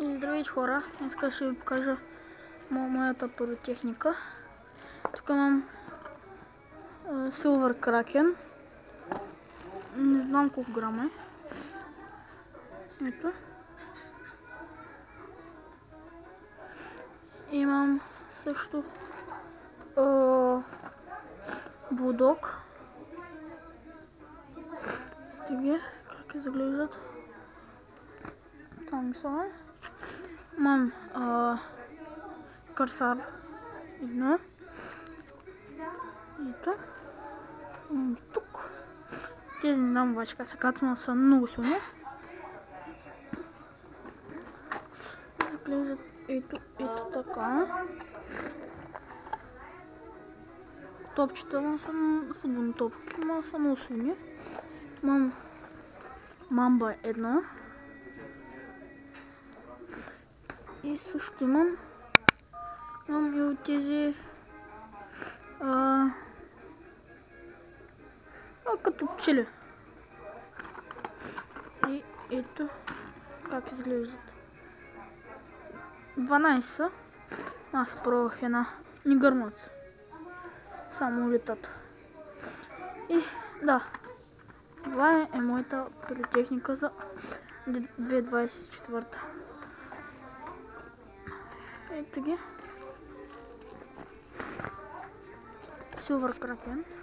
И здравейте хора, днес ще ви покажа моята пиротехника. Тук имам Silver Kraken. Не знам колко грама е. Ето. Имам също Bulldog. Теги, как изглеждат. Там са. Имам Корсар едно. Ето. Тук. Тези не знам обаче как се казват, но са много силни. Изглеждат ето така. Топчета, но са футболни топки, но са много силни. Имам Мамба едно. И също имам и от тези като пчели. И ето как изглеждат. 12 са. Аз пробвах една. Не гърмат. Само летат. И да. Това е моята пиротехника за 2024. Ето ги. Silver Kraken.